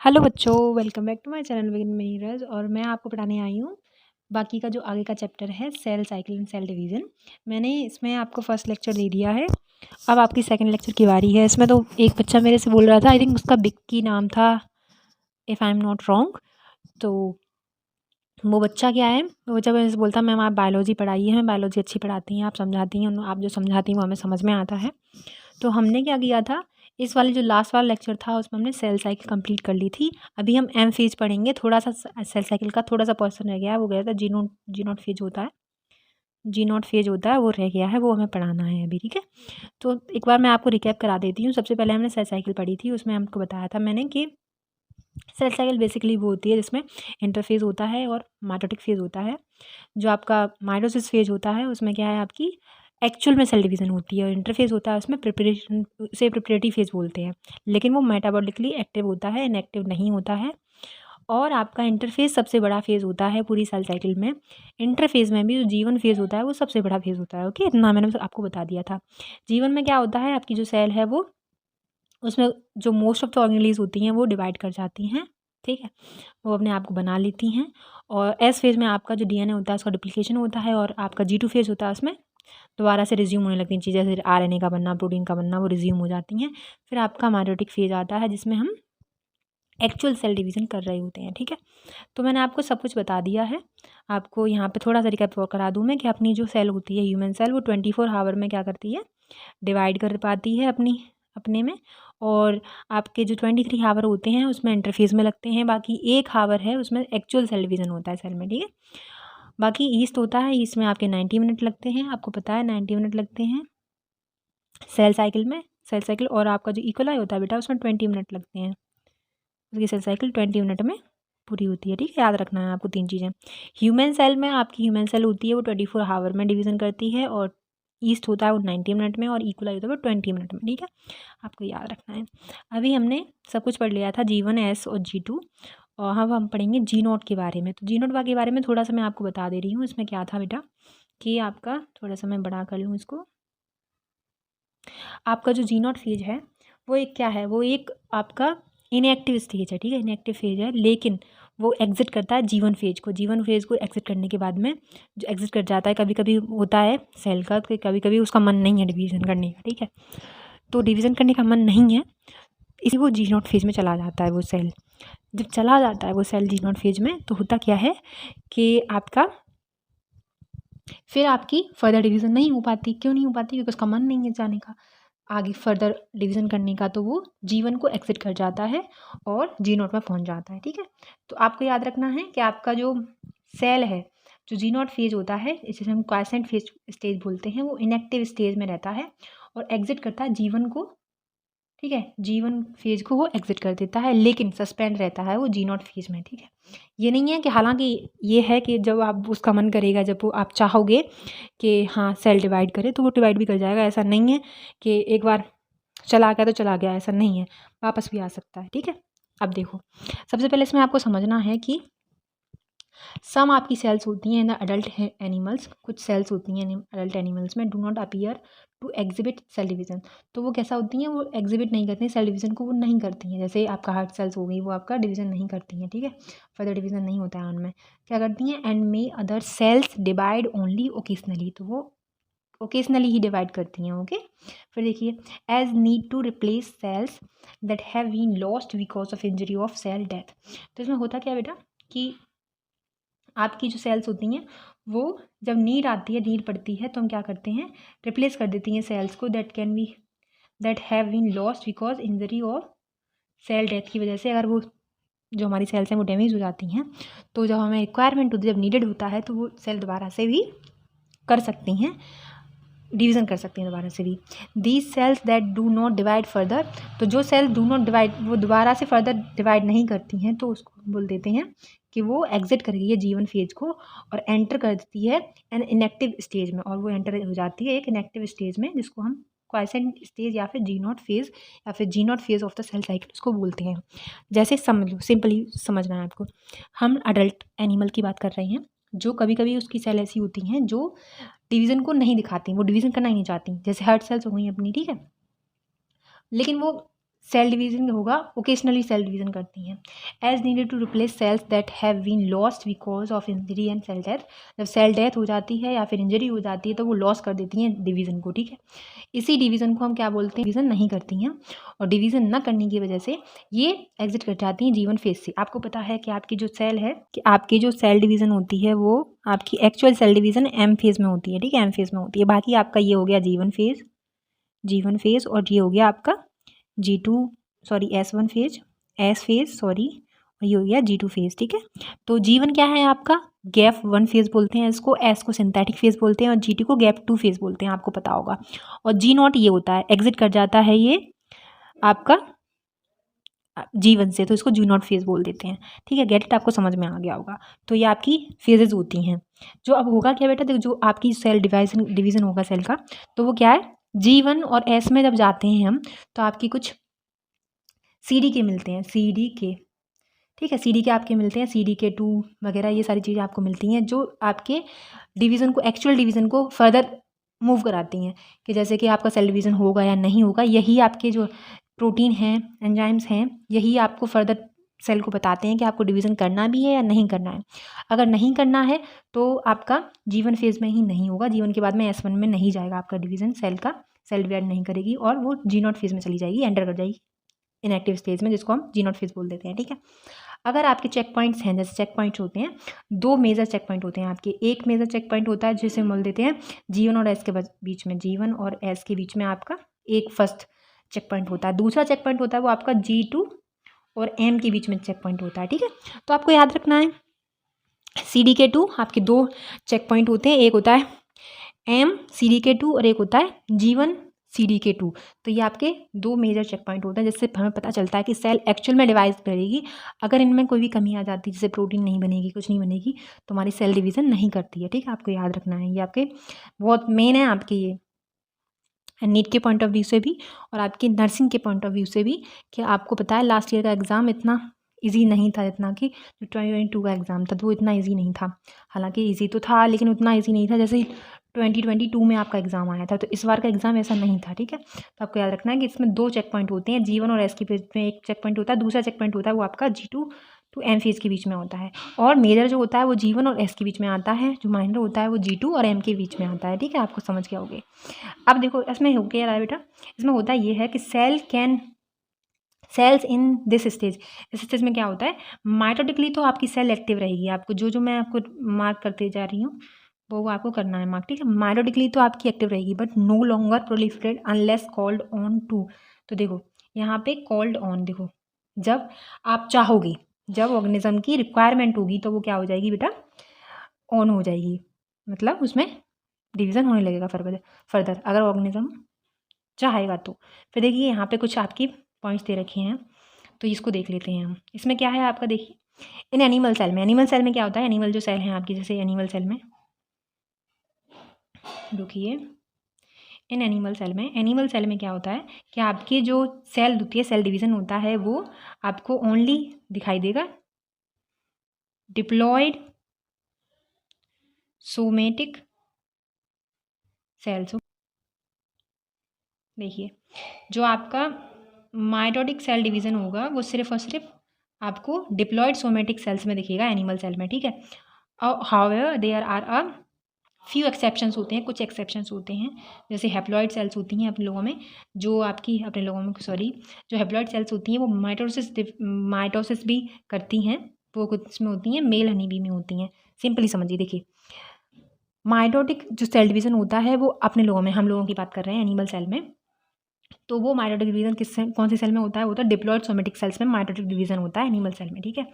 Hello बच्चों, welcome back to my channel with Neeraj. और मैं आपको पढ़ाने आई हूँ बाकी का जो आगे का चैप्टर है cell cycle and cell division. मैंने इसमें आपको फर्स्ट लेक्चर दे दिया है, अब आपकी सेकंड लेक्चर की बारी है। इसमें तो एक बच्चा मेरे से बोल रहा था, आई थिंक उसका बिक्की नाम था, if I am not wrong. तो वो बच्चा क्या है, वो जब ऐसे बोलता मैम आप बायोलॉजी पढ़ाइए, हमें बायोलॉजी अच्छी पढ़ाती हैं, आप समझाती हैं, आप जो समझाती हैं वो हमें समझ में आता है। तो हमने क्या किया था, इस वाले जो लास्ट वाला लेक्चर था उसमें हमने सेल साइकिल कंप्लीट कर ली थी। अभी हम एम फेज पढ़ेंगे, थोड़ा सा सेल साइकिल का थोड़ा सा पोर्शन रह गया है, वो गया था जी नॉट फेज होता है, जी नॉट फेज होता है, वो रह गया है, वो हमें पढ़ाना है अभी। ठीक है, तो एक बार मैं आपको रिकैप करा देती हूँ। सबसे पहले हमने सेल साइकिल पढ़ी थी, उसमें हमको बताया था मैंने कि सेल साइकिल बेसिकली वो होती है जिसमें इंटरफेज होता है और माइटोटिक फेज होता है। जो आपका माइटोसिस फेज होता है उसमें क्या है, आपकी एक्चुअल में सेल डिवीज़न होती है, और इंटरफेज होता है उसमें प्रिपरेशन से प्रिपरेटरी फेज बोलते हैं, लेकिन वो मेटाबॉलिकली एक्टिव होता है, इनएक्टिव नहीं होता है। और आपका इंटरफेज सबसे बड़ा फेज होता है पूरी सेल साइकिल में। इंटरफेज में भी जो जीवन फेज होता है वो सबसे बड़ा फेज होता है। ओके, इतना मैंने आपको बता दिया था। जीवन में क्या होता है, आपकी जो सेल है वो, उसमें जो मोस्ट ऑफ द ऑर्गेनेलीज होती हैं वो डिवाइड कर जाती हैं। ठीक है, वो अपने आप को बना लेती हैं। और एस फेज में आपका जो डीएनए होता है उसका डुप्लीकेशन होता है, और आपका जी टू फेज होता है उसमें दोबारा से रिज्यूम होने लगती हैं चीज़ें, जैसे आरएनए का बनना, प्रोटीन का बनना, वो रिज्यूम हो जाती हैं। फिर आपका माइटोटिक फेज आता है जिसमें हम एक्चुअल सेल डिवीज़न कर रहे होते हैं। ठीक है, तो मैंने आपको सब कुछ बता दिया है। आपको यहाँ पे थोड़ा सा रिकैप और करा दूँ मैं कि अपनी जो सेल होती है ह्यूमन सेल, वो 24 आवर में क्या करती है, डिवाइड कर पाती है अपने में। और आपके जो 23 हावर होते हैं उसमें इंटरफेस में लगते हैं, बाकी 1 हावर है उसमें एक्चुअल सेल डिवीज़न होता है सेल में। ठीक है, बाकी ईस्ट होता है, ईस्ट में आपके 90 मिनट लगते हैं, आपको पता है 90 मिनट लगते हैं सेल साइकिल में, सेल साइकिल। और आपका जो इकोलाई होता है बेटा उसमें 20 मिनट लगते हैं, उसकी सेल साइकिल 20 मिनट में पूरी होती है। ठीक है, याद रखना है आपको 3 चीज़ें। ह्यूमन सेल में आपकी ह्यूमन सेल होती है वो 24 हावर में डिवीज़न करती है, और ईस्ट होता है वो 90 मिनट में, और इक्वलाई होता है वो 20 मिनट में। ठीक है, आपको याद रखना है। अभी हमने सब कुछ पढ़ लिया था G1 S और G2, और अब हम पढ़ेंगे जी नोट के बारे में। तो जी नोट के बारे में थोड़ा सा मैं आपको बता दे रही हूँ। इसमें क्या था बेटा कि आपका, थोड़ा सा मैं बड़ा कर लूँ इसको, आपका जो जी नॉट फेज है वो एक क्या है, वो एक आपका इनएक्टिव स्टेज है। ठीक है, इनएक्टिव फेज है, लेकिन वो एग्जिट करता है जीवन फेज को। जीवन फेज को एग्जिट करने के बाद में जो एग्जिट कर जाता है, कभी कभी होता है सेल का, तो कभी कभी उसका मन नहीं है डिवीज़न करने का। ठीक है, तो डिवीज़न करने का मन नहीं है, इसी वो जी नॉट फेज में चला जाता है वो सेल। जब चला जाता है वो सेल जी नॉट फेज में, तो होता क्या है कि आपका फिर आपकी फर्दर डिवीज़न नहीं हो पाती। क्यों नहीं हो पाती? क्योंकि उसका मन नहीं है जाने का, आगे फर्दर डिवीज़न करने का। तो वो जीवन को एग्जिट कर जाता है और जी नोट में पहुंच जाता है। ठीक है, तो आपको याद रखना है कि आपका जो सेल है, जो जी नोट फेज होता है, इसे हम क्वासेंट फेज स्टेज बोलते हैं, वो इनएक्टिव स्टेज में रहता है और एग्जिट करता है जीवन को। ठीक है, जीवन फेज को वो एग्जिट कर देता है, लेकिन सस्पेंड रहता है वो जी नॉट फेज में। ठीक है, ये नहीं है कि, हालांकि ये है कि जब आप उसका मन करेगा, जब वो आप चाहोगे कि हाँ सेल डिवाइड करे, तो वो डिवाइड भी कर जाएगा। ऐसा नहीं है कि एक बार चला गया तो चला गया, ऐसा नहीं है, वापस भी आ सकता है। ठीक है, अब देखो, सबसे पहले इसमें आपको समझना है कि सम आपकी सेल्स होती हैं इन द अडल्ट एनिमल्स, कुछ सेल्स होती हैं अडल्ट एनिमल्स में, do not appear to exhibit cell division. तो वो कैसा होती हैं, वो एग्जिबिट नहीं करती हैं सेल डिवीज़न को, वो नहीं करती हैं। जैसे आपका हार्ट सेल्स हो गई, वो आपका डिवीज़न नहीं करती हैं। ठीक है, फर्दर डिवीज़न नहीं होता है उनमें, क्या करती हैं, and may other sales divide only occasionally, तो वो ओकेजनली ही डिवाइड करती हैं। ओके, फिर देखिए, as need to replace cells that have been lost because of injury of cell death. तो इसमें होता क्या बेटा कि आपकी जो सेल्स होती हैं वो जब नीड आती है, नीड पड़ती है, तो हम क्या करते हैं, रिप्लेस कर देती हैं सेल्स को, that have been lost because injury और सेल डेथ की वजह से। अगर वो जो हमारी सेल्स हैं वो डैमेज हो जाती हैं, तो जब हमें रिक्वायरमेंट होती है, जब नीडेड होता है, तो वो सेल दोबारा से भी कर सकती हैं, डिवीज़न कर सकती हैं दोबारा से भी। These cells that do not divide further, तो जो सेल डू नॉट डिवाइड, वो दोबारा से फर्दर डिवाइड नहीं करती हैं, तो उसको बोल देते हैं कि वो एग्जिट कर गई है जीवन फेज को और एंटर कर देती है एन इनएक्टिव स्टेज में, और वो एंटर हो जाती है एक इनएक्टिव स्टेज में, जिसको हम क्वाइसेंट स्टेज या फिर जी नॉट फेज या फिर G naught phase of the cell cycle उसको बोलते हैं। जैसे समझ लो, सिंपली समझना है आपको, हम अडल्ट एनिमल की बात कर रहे हैं, जो कभी कभी उसकी सेल ऐसी होती हैं जो डिवीज़न को नहीं दिखाती, वो डिवीज़न करना ही नहीं चाहती, जैसे हार्ट सेल्स हो गई अपनी। ठीक है, लेकिन वो सेल डिवीजन होगा, ओकेशनली सेल डिवीजन करती हैं। As needed to replace cells that have been lost because of injury and cell death. जब सेल डेथ हो जाती है या फिर इंजरी हो जाती है तो वो लॉस कर देती हैं डिवीज़न को, ठीक है। इसी डिवीज़न को हम क्या बोलते हैं, डिवीज़न नहीं करती हैं, और डिवीज़न ना करने की वजह से ये एग्जिट कर जाती हैं जीवन फेज से। आपको पता है कि आपकी जो सेल है, कि आपकी जो सेल डिवीज़न होती है वो आपकी actual cell division M phase में होती है, ठीक है, एम फेज में होती है। बाकी आपका ये हो गया जीवन फेज, जीवन फेज, और ये हो गया आपका S1 phase, S phase sorry, और ये हो गया G2 फेज, ठीक है। तो जीवन क्या है आपका, गैप 1 फेज बोलते हैं इसको, एस को सिंथेटिक फेज बोलते हैं, और G2 को गैप 2 फेज बोलते हैं, आपको पता होगा। और G0 ये होता है, एग्जिट कर जाता है ये आपका जीवन से, तो इसको G0 फेज बोल देते हैं, ठीक है। गेट इट, आपको समझ में आ गया होगा। तो ये आपकी फेजेज होती हैं। जो अब होगा क्या बेटा, देखो जो आपकी सेल डिवीजन होगा सेल का, तो वो क्या है, G1 और S में जब जाते हैं हम, तो आपकी कुछ CDK मिलते हैं, CDK, ठीक है, CDK आपके मिलते हैं, CDK2 वगैरह, ये सारी चीज़ें आपको मिलती हैं जो आपके डिवीज़न को, एक्चुअल डिवीज़न को फर्दर मूव कराती हैं, कि जैसे कि आपका सेल डिवीज़न होगा या नहीं होगा। यही आपके जो प्रोटीन हैं, एंजाइम्स हैं, यही आपको फर्दर सेल को बताते हैं कि आपको डिवीज़न करना भी है या नहीं करना है। अगर नहीं करना है तो आपका जीवन फेज में ही नहीं होगा, जीवन के बाद में S1 में नहीं जाएगा आपका डिवीज़न, सेल का सेल डिवाइड नहीं करेगी, और वो G0 फेज में चली जाएगी, एंटर कर जाएगी इनएक्टिव स्टेज में, जिसको हम G0 फेज बोल देते हैं, ठीक है। अगर आपके चेक पॉइंट्स हैं, जैसे चेक पॉइंट्स होते हैं, 2 मेजर चेक पॉइंट होते हैं आपके। एक मेजर चेक पॉइंट होता है जिसे हम बोल देते हैं G1 और S के बीच में, G1 और S के बीच में आपका एक फर्स्ट चेक पॉइंट होता है। दूसरा चेक पॉइंट होता है वो आपका G2 और M के बीच में चेक पॉइंट होता है, ठीक है। तो आपको याद रखना है CDK2 आपके 2 चेक पॉइंट होते हैं, एक होता है M CDK2 और एक होता है G1 CDK2। तो ये आपके 2 मेजर चेक पॉइंट होते हैं, जिससे हमें पता चलता है कि सेल एक्चुअल में डिवाइड करेगी। अगर इनमें कोई भी कमी आ जाती है, जैसे प्रोटीन नहीं बनेगी, कुछ नहीं बनेगी, तो हमारी सेल डिवीज़न नहीं करती है, ठीक है। आपको याद रखना है, ये आपके बहुत मेन है आपके ये नीट के पॉइंट ऑफ व्यू से भी और आपकी नर्सिंग के पॉइंट ऑफ व्यू से भी, कि आपको पता है लास्ट ईयर का एग्ज़ाम इतना ईजी नहीं था, इतना कि जो 2022 का एग्ज़ाम था तो वो इतना ईजी नहीं था। हालांकि ईजी तो था, लेकिन उतना ईजी नहीं था जैसे 2022 में आपका एग्ज़ाम आया था। तो इस बार का एग्ज़ाम ऐसा नहीं था, ठीक है। तो आपको याद रखना है कि इसमें 2 चेक पॉइंट होते हैं, G1 और S के बीच में एक चेक पॉइंट होता है, दूसरा चेक पॉइंट होता है वो आपका G2 टू M फेज के बीच में होता है, और मेजर जो होता है वो G1 और S के बीच में आता है, जो माइनर होता है वो G2 और M के बीच में आता है, ठीक है। आपको समझ गया होगे। अब देखो इसमें हो क्या रहा है बेटा, इसमें होता ये है कि सेल्स इन दिस स्टेज, इस स्टेज में क्या होता है, माइटोटिकली तो आपकी सेल एक्टिव रहेगी। आपको जो मैं आपको मार्क करते जा रही हूँ वो आपको करना है मार्क, ठीक है। माइटोटिकली तो आपकी एक्टिव रहेगी, but no longer proliferate unless called on to. तो देखो यहाँ पे कॉल्ड ऑन, देखो जब आप चाहोगे, जब ऑर्गेनिज्म की रिक्वायरमेंट होगी तो वो क्या हो जाएगी बेटा, ऑन हो जाएगी, मतलब उसमें डिवीज़न होने लगेगा फर्दर अगर ऑर्गेनिज्म चाहेगा तो। फिर देखिए यहाँ पे कुछ आपकी पॉइंट्स दे रखे हैं, तो इसको देख लेते हैं हम। इसमें क्या है आपका, देखिए इन एनिमल सेल में क्या होता है, एनिमल जो सेल हैं आपकी, जैसे एनिमल सेल में रुकिए, इन एनिमल सेल में क्या होता है कि आपकी जो सेल होती है, सेल डिवीज़न होता है, वो आपको ओनली दिखाई देगा डिप्लॉयड सोमेटिक सेल्स। देखिए जो आपका माइटोटिक सेल डिवीज़न होगा वो सिर्फ और सिर्फ आपको डिप्लॉयड सोमेटिक सेल्स में दिखेगा, एनिमल सेल में, ठीक है। However there are a few exceptions होते हैं, कुछ एक्सेप्शंस होते हैं, जैसे हैप्लॉइड सेल्स होती हैं अपने लोगों में, जो आपकी अपने लोगों में जो हैप्लॉइड सेल्स होती हैं वो माइटोसिस भी करती हैं, वो कुछ में होती हैं, मेल हनी बी में होती हैं। सिंपली समझिए, देखिए माइटोटिक जो सेल डिवीज़न होता है वो अपने लोगों में, हम लोगों की बात कर रहे हैं एनिमल सेल में, तो वो माइटोटिक डिवीज़न कौन सी सेल में होता है, वो तो डिप्लॉयड सोमेटिक सेल्स में माइटोटिक डिवीज़न होता है एनिमल सेल में, ठीक है।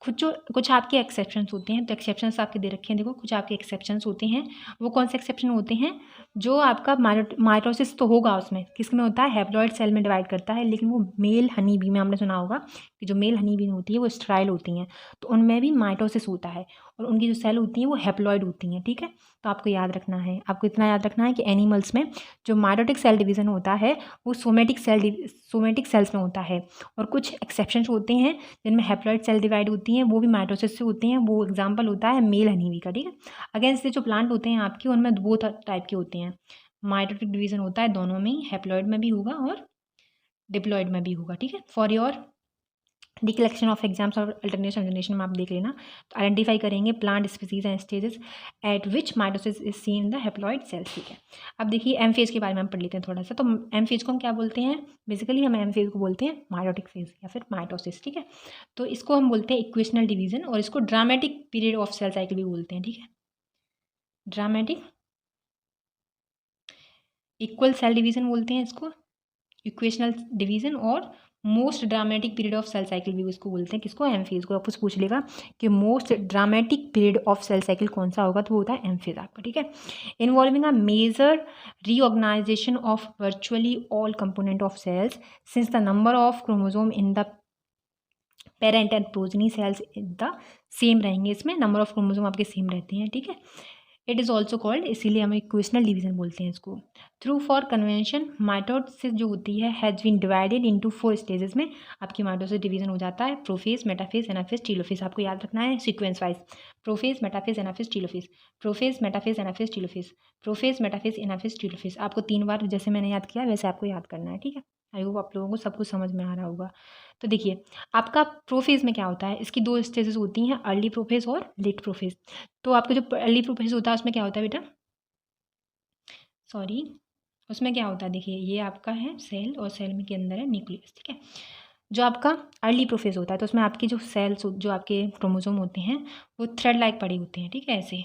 कुछ आपके एक्सेप्शंस होते हैं, तो एक्सेप्शंस आपके दे रखे हैं, देखो कुछ आपके एक्सेप्शंस होते हैं। वो कौन से एक्सेप्शन होते हैं, जो आपका माइटोसिस तो होगा उसमें, किसमें होता है, हैप्लॉइड सेल में डिवाइड करता है, लेकिन वो मेल हनी बी में, हमने सुना होगा कि जो मेल हनी बी होती है वो स्टेराइल होती हैं, तो उनमें भी माइटोसिस होता है, और उनकी जो सेल होती हैं वो हैप्लॉइड होती हैं, ठीक है। तो आपको याद रखना है, आपको इतना याद रखना है कि एनिमल्स में जो माइटोटिक सेल डिवीज़न होता है वो सोमेटिक सेल्स में होता है, और कुछ एक्सेप्शंस होते हैं जिनमें हैप्लॉइड सेल डिवाइड होती हैं, वो भी माइटोसिस से होते हैं। वो एग्जांपल होता है मेल हनी बी का, ठीक है। अगेंस्ट से जो प्लांट होते हैं आपके, उनमें 2 टाइप के होते हैं, माइटोटिक डिवीज़न होता है दोनों में ही, हैप्लॉइड में भी होगा और डिप्लॉयड में भी होगा, ठीक है। For your D collection of exams और अल्टरनेशन जनरेशन में आप देख लेना। तो आइडेंटिफाई करेंगे plant species and stages eight which mitosis is seen in the haploid cells, ठीक है। अब देखिए एम फेज के बारे में हम पढ़ लेते हैं थोड़ा सा। तो एम फेज को हम क्या बोलते हैं, बेसिकली हम एम फेज को बोलते हैं माइटोटिक फेज या फिर माइटोसिस, ठीक है। तो इसको हम बोलते हैं इक्वेशनल डिवीजन और इसको dramatic period of cell cycle भी बोलते हैं, ठीक है। ड्रामेटिक इक्वल सेल डिवीजन बोलते हैं इसको, इक्वेशनल डिवीजन, और most dramatic period of cell cycle भी उसको बोलते हैं। किसको, एम फेज को। आपको पूछ लेगा कि most dramatic period of cell cycle कौन सा होगा, तो वो होता है एम फेज आपका, ठीक है। Involving a major reorganisation of virtually all component of cells since the number of chromosome in the parent and progeny cells the same रहेंगे, इसमें नंबर ऑफ क्रोमोसोम आपके सेम रहते हैं, ठीक है। इट इज़ ऑल्सो कॉल्ड, इसीलिए हम equational division बोलते हैं इसको। थ्रू फॉर कन्वेंशन माइटोसिस जो होती है has been divided into 4 stages में आपकी माइटोसिस डिवीजन हो जाता है। Prophase, metaphase, anaphase, telophase. आपको याद रखना है sequence wise. Prophase, metaphase, anaphase, telophase. Prophase, metaphase, anaphase, telophase. Prophase, metaphase, anaphase, telophase. आपको 3 बार जैसे मैंने याद किया वैसे आपको याद करना है, ठीक है। आई होप आप लोगों को सब कुछ समझ में आ रहा होगा। तो देखिए आपका प्रोफेज में क्या होता है, इसकी 2 स्टेजेस होती हैं, अर्ली प्रोफेज और लेट प्रोफेज। तो आपका जो अर्ली प्रोफेज होता है उसमें क्या होता है बेटा, सॉरी, उसमें क्या होता है, देखिए ये आपका है सेल और सेल में के अंदर है न्यूक्लियस, ठीक है। जो आपका अर्ली प्रोफेज होता है तो उसमें आपकी जो सेल्स जो आपके क्रोमोसोम होते हैं वो थ्रेड लाइक पड़े होते हैं, ठीक है। ऐसे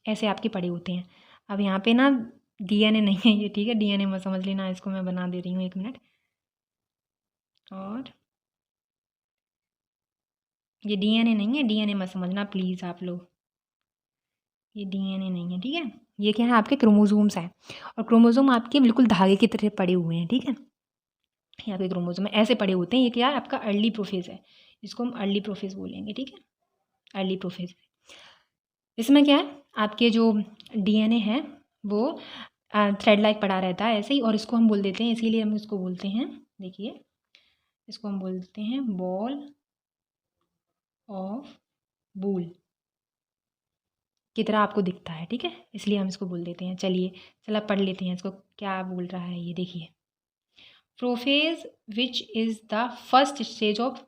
ऐसे आपके पड़े होते हैं। अब यहाँ पे ना डीएनए नहीं है ये, ठीक है। डीएनए मत समझ लेना, इसको मैं बना दे रही हूँ, 1 मिनट। और ये डीएनए नहीं है, डीएनए मत समझना प्लीज़ आप लोग, ये डीएनए नहीं है, ठीक है। ये क्या है, आपके क्रोमोसोम्स हैं और क्रोमोसोम आपके बिल्कुल धागे की तरह पड़े हुए हैं, ठीक है। यहाँ पे क्रोमोसोम ऐसे पड़े होते हैं। ये क्या है, आपका अर्ली प्रोफेज है, इसको हम अर्ली प्रोफेज बोलेंगे, ठीक है। अर्ली प्रोफेज इसमें क्या है, आपके जो डीएनए है वो थ्रेड लाइक पड़ा रहता है ऐसे ही, और इसको हम बोल देते हैं, इसीलिए हम इसको बोलते हैं, देखिए इसको हम बोलते हैं बॉल ऑफ वूल की तरह आपको दिखता है, ठीक है। इसलिए हम इसको बोल देते हैं। चलिए चला पढ़ लेते हैं इसको क्या बोल रहा है ये, देखिए। Prophase which is the first stage of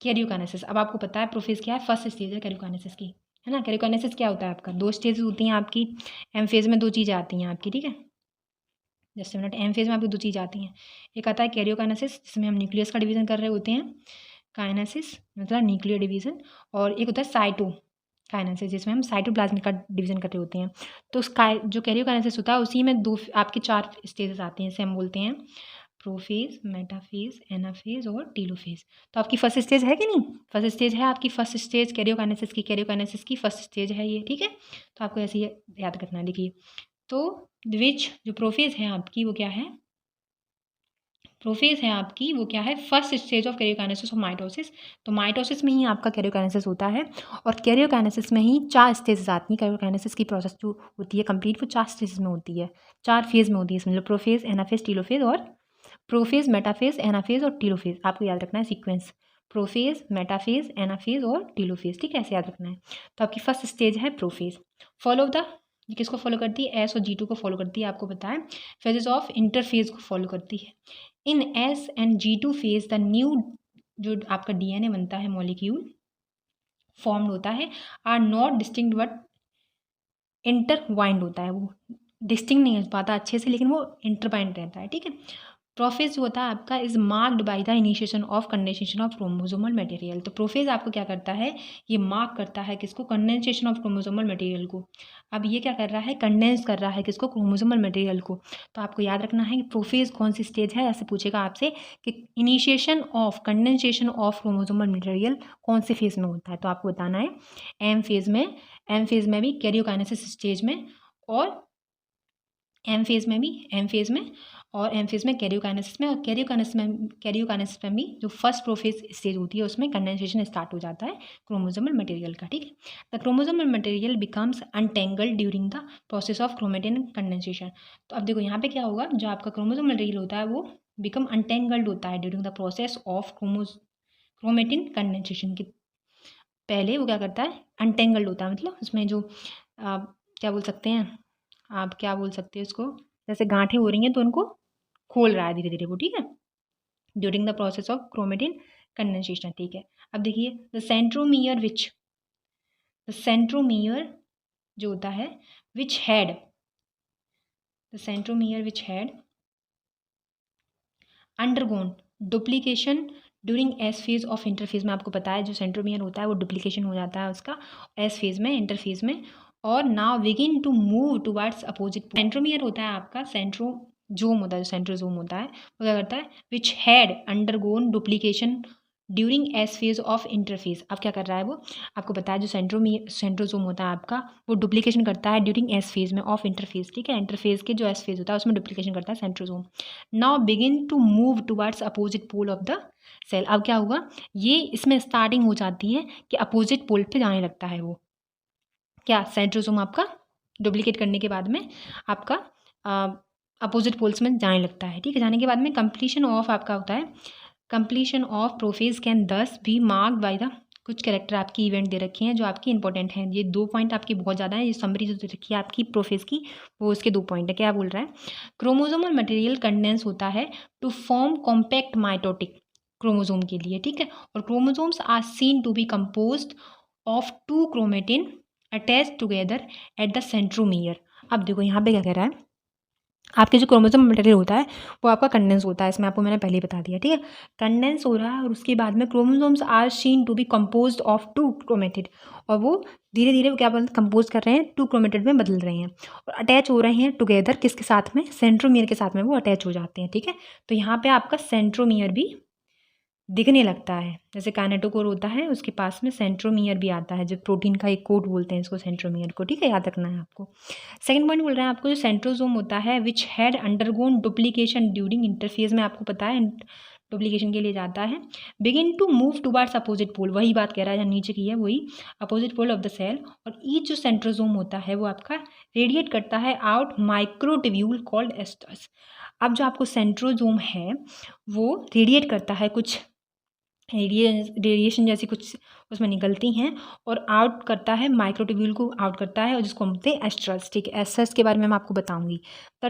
karyokinesis. अब आपको पता है प्रोफेज क्या है, फर्स्ट स्टेज है कैरियोकाइनेसिस की, है ना। कैरियोकाइनेसिस क्या होता है आपका, 2 स्टेज होती हैं आपकी। एम फेज में 2 चीज़ें आती हैं आपकी, ठीक है। जस्ट मिनट, एम फेज में आपकी 2 चीज़ें आती हैं। एक आता है कैरियोकाइनेसिस जिसमें हम न्यूक्लियस का डिवीजन कर रहे होते हैं, काइनेसिस मतलब न्यूक्लियर डिवीजन, और एक होता है साइटो काइनेसिस जिसमें हम साइटोप्लाज्म का डिवीजन कर रहे होते हैं। तो जो कैरियोकाइनेसिस होता है उसी में 2 आपके 4 स्टेजेस आते हैं, इसे हम बोलते हैं प्रोफेज, मेटाफेज, एनाफेज और टीलोफेज। तो आपकी फर्स्ट स्टेज है कि नहीं, फर्स्ट स्टेज है आपकी, फर्स्ट स्टेज कैरियोकाइनेसिस की फर्स्ट स्टेज है ये, ठीक है। तो आपको ऐसे ही याद करना है, देखिए। तो विच जो प्रोफेज है आपकी वो क्या है, प्रोफेज है आपकी वो क्या है, फर्स्ट स्टेज ऑफ कैरियोकाइनेसिस और माइटोसिस। तो माइटोसिस में ही आपका कैरियोकाइनेसिस होता है, और कैरियोकाइनेसिस में ही 4 स्टेजेस आती हैं। कैरियोकाइनेसिस की प्रोसेस जो होती है कंप्लीट वो 4 स्टेजेस में होती है, 4 फेज में होती है, समझ लो प्रोफेज, एनाफेज, टीलोफेज और प्रोफेज, मेटाफेज, एनाफेज और टीलोफेज। आपको याद रखना है सीक्वेंस, प्रोफेज, मेटाफेज, एनाफेज और टीलोफेज, ठीक है, ऐसे याद रखना है। तो आपकी फर्स्ट स्टेज है प्रोफेज। फॉलो द, ये किसको फॉलो करती है, एस और G2 को फॉलो करती है, आपको पता है। फेजेस ऑफ इंटरफेज को फॉलो करती है। In S and G2 phase the new जो आपका डीएनए बनता है मॉलिक्यूल फॉर्म्ड होता है, are not distinct but intertwined होता है, वो डिस्टिंक्ट नहीं हो पाता अच्छे से, लेकिन वो इंटरबाइंड रहता है, ठीक है। प्रोफेज जो होता है आपका is marked by the initiation of condensation of chromosomal material. तो प्रोफेज आपको क्या करता है, ये मार्क करता है किसको, कंडेंसेशन ऑफ क्रोमोसोमल मटेरियल को। अब ये क्या कर रहा है, कंडेंस कर रहा है किसको, क्रोमोसोमल मटेरियल को। तो आपको याद रखना है कि प्रोफेज कौन सी स्टेज है, ऐसे पूछेगा आपसे कि initiation of condensation of chromosomal material कौन से फेज में होता है। तो आपको बताना है एम फेज में, एम फेज में भी कैरियोकाइनेसिस स्टेज में, और एम फेज में भी, एम फेज में और एम फेज में कैरियोकाइनेसिस में, और कैरियोकाइनेसिस में भी जो फर्स्ट प्रोफेज स्टेज होती है उसमें कंडेंसेशन स्टार्ट हो जाता है क्रोमोसोमल मटेरियल का, ठीक है। The chromosomal material becomes untangled during the process of chromatin condensation. तो अब देखो यहाँ पे क्या होगा, जो आपका क्रोमोसोमल मटेरियल होता है वो बिकम अनटेंगल्ड होता है during the process of chromatin condensation की। पहले वो क्या करता है, अनटेंगल्ड होता है, मतलब उसमें जो क्या बोल सकते हैं, आप क्या बोल सकते हैं उसको, जैसे गांठें हो रही हैं तो उनको खोल रहा है धीरे धीरे वो, ठीक है, during the process of chromatin condensation, ठीक है। अब देखिए द सेंट्रोमियर जो होता है which had undergone duplication during S phase of interphase में, आपको पता है जो सेंट्रोमियर होता है वो डुप्लीकेशन हो जाता है उसका एस फेज में, इंटरफेज में, और now begin to move towards opposite. Centromere होता है आपका सेंट्रोजोम होता है, जो सेंट्रोजोम होता है वो क्या करता है, which had undergone duplication during S phase of interphase. अब क्या कर रहा है वो, आपको पता है जो सेंट्रोजोम होता है आपका वो डुप्लीकेशन करता है ड्यूरिंग एस फेज में ऑफ इंटरफेज, ठीक है, इंटरफेज के जो एस फेज होता है उसमें डुप्लीकेशन करता है centrosome. Now begin to move towards opposite pole of the cell. अब क्या होगा, ये इसमें स्टार्टिंग हो जाती है कि अपोजिट पोल पे जाने लगता है वो, क्या, सेंट्रोजोम आपका डुप्लीकेट करने के बाद में आपका अपोजिट पोल्स में जाने लगता है, ठीक है। जाने के बाद में कंप्लीशन ऑफ आपका होता है, कंप्लीशन ऑफ प्रोफेज कैन दस बी मार्क्ड बाय द, कुछ कैरेक्टर आपकी इवेंट दे रखे हैं जो आपकी इंपॉर्टेंट हैं, ये 2 पॉइंट आपकी बहुत ज़्यादा है, ये समरी जो दे रखी है आपकी प्रोफेज की वो उसके 2 पॉइंट है। क्या बोल रहा है, क्रोमोजोमल मटेरियल कंडेंस होता है to form compact mitotic chromosome के लिए, ठीक है, और chromosomes are seen to be composed of 2 chromatin attach together at the centromere. अब देखो यहाँ पे क्या कह रहा है, आपके जो क्रोमोसोम मटेरियल होता है वो आपका कंडेंस होता है, इसमें आपको मैंने पहले ही बता दिया, ठीक है, कंडेंस हो रहा है, और उसके बाद में chromosomes are seen to be composed of 2 chromatid, और वो धीरे धीरे वो क्या बोलते हैं, कंपोज कर रहे हैं, 2 क्रोमेटिड में बदल रहे हैं, और अटैच हो रहे हैं टुगेदर किसके साथ में, सेंट्रोमियर के साथ में वो अटैच हो जाते हैं, ठीक है। तो यहाँ पे आपका सेंट्रोमियर भी दिखने लगता है, जैसे काइनेटोकोर होता है उसके पास में सेंट्रोमियर भी आता है, जो प्रोटीन का एक कोड बोलते हैं इसको सेंट्रोमियर को, ठीक है, याद रखना है आपको। सेकंड पॉइंट बोल रहे हैं आपको, जो सेंट्रोजोम होता है which had undergone duplication during interphase में, आपको पता है डुप्लीकेशन के लिए जाता है, begin to move towards opposite pole, वही बात कह रहा है जहाँ नीचे की है वही, opposite pole of the cell, और ईच जो सेंट्रोजोम होता है वो आपका रेडिएट करता है आउट माइक्रोट्यूब्यूल कॉल्ड एस्टर्स। अब जो आपको सेंट्रोजोम है वो रेडिएट करता है, कुछ रेडिएशन जैसी कुछ उसमें निकलती हैं, और आउट करता है माइक्रोट्यूब्यूल को, आउट करता है, और जिसको हम बोलते हैं एस्टर्स, ठीक है। एस्टर्स के बारे में मैं आपको बताऊंगी। तो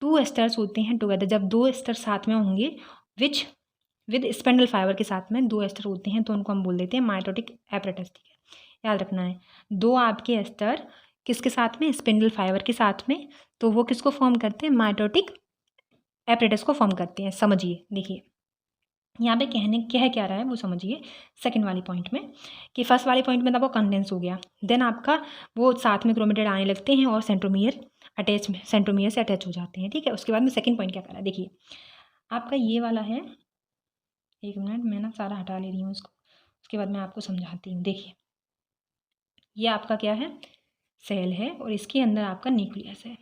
2 एस्टर्स होते हैं टुगेदर, जब 2 एस्टर साथ में होंगे विच विद स्पेंडल फाइबर के साथ में 2 एस्टर होते हैं तो उनको हम बोल देते हैं माइटोटिक एपरेटस, ठीक है, याद रखना है। 2 आपके एस्टर किसके साथ में, स्पेंडल फाइबर के साथ में, तो वो किसको फॉर्म करते हैं, माइटोटिक एपरेटस को फॉर्म करते हैं। समझिए, देखिए यहाँ पे कहने क्या रहा है वो समझिए। सेकंड वाली पॉइंट में, कि फर्स्ट वाले पॉइंट में तो आपको कंडेंस हो गया, देन आपका वो साथ में क्रोमेटिड आने लगते हैं और सेंट्रोमियर से अटैच हो जाते हैं, ठीक है। उसके बाद में सेकंड पॉइंट क्या कर रहा है, देखिए आपका ये वाला है, एक मिनट मैं ना सारा हटा ले रही हूँ इसको, उसके बाद मैं आपको समझाती हूँ। देखिए ये आपका क्या है, सेल है, और इसके अंदर आपका न्यूक्लियस है,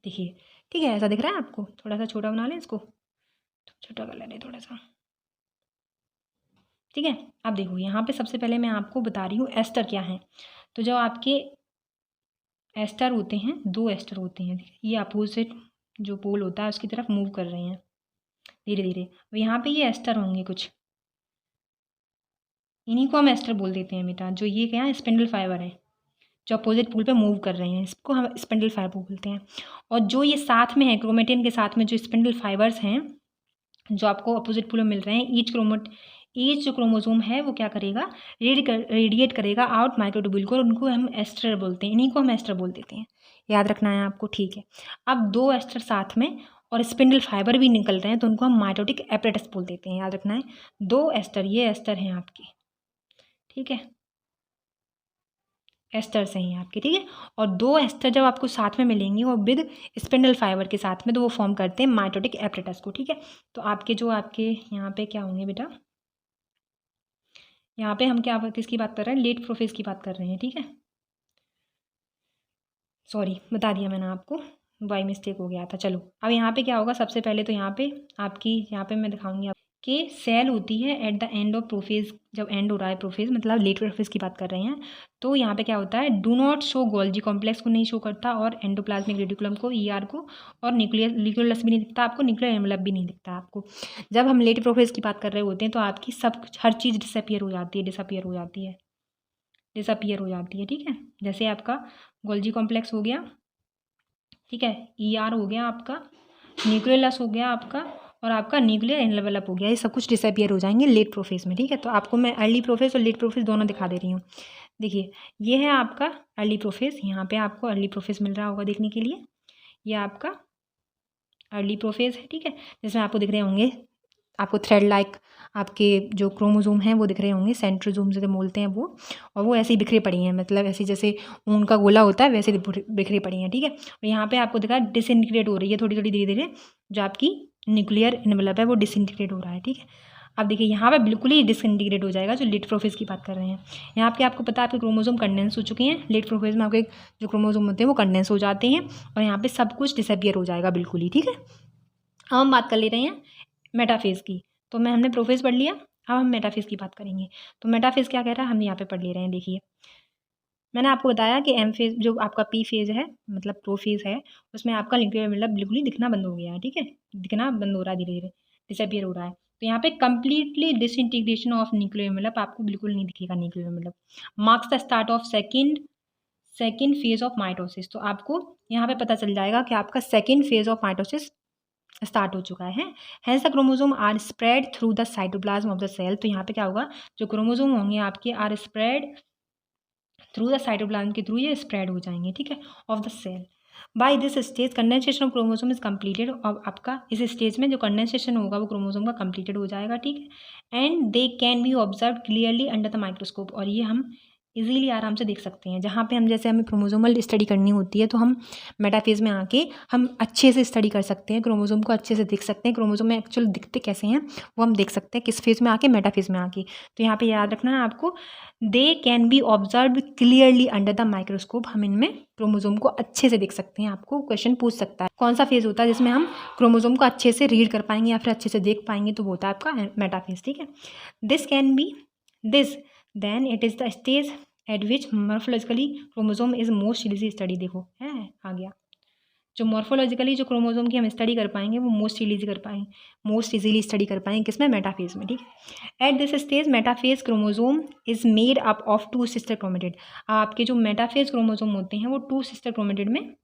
देखिए, ठीक है, ऐसा दिख रहा है आपको, थोड़ा सा छोटा बना लें इसको, छोटा कर लें थोड़ा सा, ठीक है। अब देखो यहाँ पे सबसे पहले मैं आपको बता रही हूँ एस्टर क्या है। तो जो आपके एस्टर होते हैं, 2 एस्टर होते हैं, ये अपोजिट जो पोल होता है उसकी तरफ मूव कर रहे हैं धीरे धीरे, अब यहाँ पे ये एस्टर होंगे कुछ, इन्हीं को हम एस्टर बोल देते हैं बेटा। जो ये क्या है, स्पिंडल फाइबर है जो अपोजिट पोल पे मूव कर रहे हैं, इसको हम स्पिंडल फाइबर बोलते हैं। और जो ये साथ में है क्रोमेटिन के साथ में जो स्पिंडल फाइबर्स हैं जो आपको अपोजिट पोल में मिल रहे हैं, ईच जो क्रोमोसोम है वो क्या करेगा, रेडिएट करेगा आउट माइक्रोट्यूब्यूल को, उनको हम एस्टर बोलते हैं, इन्हीं को हम एस्टर बोल देते हैं, याद रखना है आपको, ठीक है। अब 2 एस्टर साथ में और स्पिंडल फाइबर भी निकल रहे हैं तो उनको हम माइटोटिक एपरेटस बोल देते हैं, याद रखना है। 2 एस्टर, ये एस्टर हैं आपके, ठीक है, एस्टर्स हैं आपके, ठीक है। और 2 एस्टर जब आपको साथ में मिलेंगे और विद स्पिंडल फाइबर के साथ में, तो वो फॉर्म करते हैं माइटोटिक एपरेटस को, ठीक है। तो आपके यहाँ पे क्या होंगे बेटा, यहाँ पे हम क्या किसकी बात कर रहे हैं, लेट प्रोफेज की बात कर रहे हैं, ठीक है। सॉरी, बता दिया मैंने आपको, बाई मिस्टेक हो गया था। चलो अब यहाँ पे क्या होगा, सबसे पहले तो यहाँ पे यहाँ पे मैं दिखाऊंगी कि सेल होती है at the end of prophase, जब एंड हो रहा है प्रोफेज मतलब लेट प्रोफेज की बात कर रहे हैं, तो यहाँ पे क्या होता है, do not show Golgi complex को नहीं शो करता, और एंडोप्लाज्मिक रेटिकुलम को, ER को, और न्यूक्लियस भी नहीं दिखता आपको, न्यूक्लियर एनवेलप भी नहीं दिखता आपको। जब हम लेट प्रोफेज की बात कर रहे होते हैं तो आपकी हर चीज़ डिसअपियर हो जाती है, ठीक है। जैसे आपका गोल्जी कॉम्प्लेक्स हो गया, ठीक है, ER हो गया आपका, न्यूक्लियोलस हो गया आपका, और आपका न्यूक्लियर एनवेलप हो गया। ये सब कुछ डिसअपियर हो जाएंगे लेट प्रोफेज में, ठीक है। तो आपको मैं अर्ली प्रोफेज और लेट प्रोफेज दोनों दिखा दे रही हूँ। देखिए ये है आपका अर्ली प्रोफेज, यहाँ पे आपको अर्ली प्रोफेज मिल रहा होगा देखने के लिए। ये आपका अर्ली प्रोफेज है, ठीक है, जिसमें आपको दिख रहे होंगे, आपको थ्रेड लाइक आपके जो क्रोमोजोम हैं वो दिख रहे होंगे, सेंट्रोजोम से बोलते हैं वो, और वो ऐसे ही बिखरे पड़ी हैं, मतलब ऐसे जैसे ऊन का गोला होता है वैसे बिखरी पड़ी हैं, ठीक है। और यहाँ पे आपको दिखा डिसइंटीग्रेट हो रही है थोड़ी थोड़ी धीरे धीरे, जो आपकी न्यूक्लियर एनवेलप है वो डिसइंटीग्रेट हो रहा है, ठीक है। अब देखिए यहाँ पे बिल्कुल ही डिसइंटीग्रेट हो जाएगा, जो लेट प्रोफेज की बात कर रहे हैं। यहाँ पे आपको पता है आपके क्रोमोजोम कंडेंस हो चुके हैं, लेट प्रोफेज में आपके जो क्रोमोजोम होते हैं वो कंडेंस हो जाते हैं, और यहाँ पे सब कुछ डिसअपियर हो जाएगा बिल्कुल ही, ठीक है। अब हम बात कर ले रहे हैं मेटाफेज की। तो हमने प्रोफेज पढ़ लिया, अब हम मेटाफेज की बात करेंगे। तो मेटाफेज क्या कह रहा है, हम यहाँ पे पढ़ ले रहे हैं। देखिए मैंने आपको बताया कि एम फेज जो आपका पी फेज है, मतलब प्रो फेज है, उसमें आपका न्यूक्लियर एनवेलप बिल्कुल ही दिखना बंद हो गया है, ठीक है, दिखना बंद हो रहा है, धीरे धीरे डिसअपियर हो रहा है। तो यहाँ पे completely disintegration of nuclear envelope आपको बिल्कुल नहीं दिखेगा। Nuclear envelope marks the start of second phase of mitosis. तो आपको यहाँ पे पता चल जाएगा कि आपका second phase of mitosis start हो चुका है। Hence the chromosome are spread through the cytoplasm of the cell. तो यहाँ पे क्या होगा, जो क्रोमोजोम होंगे आपके are spread through the cytoplasm के थ्रू ये स्प्रेड हो जाएंगे, ठीक है, of the cell. By this stage condensation of chromosome is completed. अब आपका इस स्टेज में जो कंडेंसेशन होगा वो क्रोमोसोम का कंप्लीटेड हो जाएगा, ठीक है। And they can be observe clearly under the microscope. और ये हम इजीली आराम से देख सकते हैं। जहाँ पे हम जैसे हमें क्रोमोसोमल स्टडी करनी होती है तो हम मेटाफेज में आके हम अच्छे से स्टडी कर सकते हैं, क्रोमोसोम को अच्छे से देख सकते हैं, क्रोमोसोम में एक्चुअल दिखते कैसे हैं वो हम देख सकते हैं किस फेज में आके, मेटाफेज में आके। तो यहाँ पे याद रखना है आपको, they can be observe clearly under the microscope. हम इनमें क्रोमोसोम को अच्छे से देख सकते हैं। आपको क्वेश्चन पूछ सकता है कौन सा फेज होता है जिसमें हम क्रोमोसोम को अच्छे से रीड कर पाएंगे या फिर अच्छे से देख पाएंगे, तो वो होता है आपका मेटाफेज, ठीक है। This can be this then it is the stage at which morphologically chromosome is most easily study. देखो है आ गया, जो मॉर्फोलॉजिकली जो क्रोमोसोम की हम स्टडी कर पाएंगे वो मोस्ट इजीली स्टडी कर पाएंगे किसमें, मेटाफेज में, ठीक है। At this stage metaphase chromosome is made up of 2 sister chromatid. आपके जो मेटाफेज क्रोमोसोम होते हैं वो 2 सिस्टर क्रोमेटिड में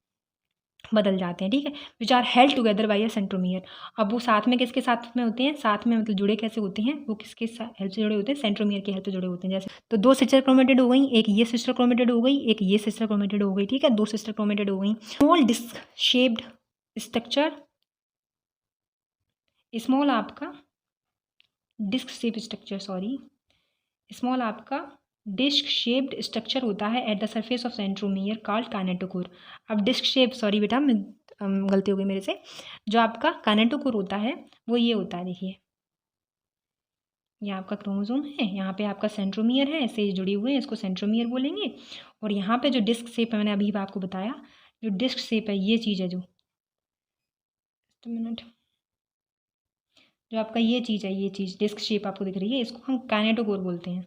बदल जाते हैं, ठीक है, which are held together by a centromere. अब वो साथ में किसके साथ में होते हैं, साथ में मतलब जुड़े कैसे होते हैं, वो किसके हेल्प से जुड़े होते हैं, सेंट्रोमियर की हेल्प से जुड़े होते हैं। जैसे तो 2 सिस्टर क्रोमेटिड हो गई, एक ये सिस्टर क्रोमेटिड हो गई, एक ये सिस्टर क्रोमेटिड हो गई, ठीक है, 2 सिस्टर क्रोमेटिड हो गई। Small disc shaped structure, small आपका डिस्क शेप स्ट्रक्चर, स्मॉल आपका डिस्क शेप्ड स्ट्रक्चर होता है at the surface of centromere called kinetochore. अब डिस्क शेप, सॉरी बेटा मैं गलती हो गई मेरे से, जो आपका काइनेटोकोर होता है वो ये होता है। देखिए ये आपका क्रोमोसोम है, यहाँ पे आपका सेंट्रोमियर है, ऐसे जुड़े हुए हैं, इसको सेंट्रोमियर बोलेंगे। और यहाँ पे जो डिस्क शेप है, मैंने अभी आपको बताया, जो डिस्क शेप है ये चीज़ है, जो मिनट जो आपका ये चीज़ है, ये चीज़ डिस्क शेप आपको दिख रही है, इसको हम काइनेटोकोर बोलते हैं,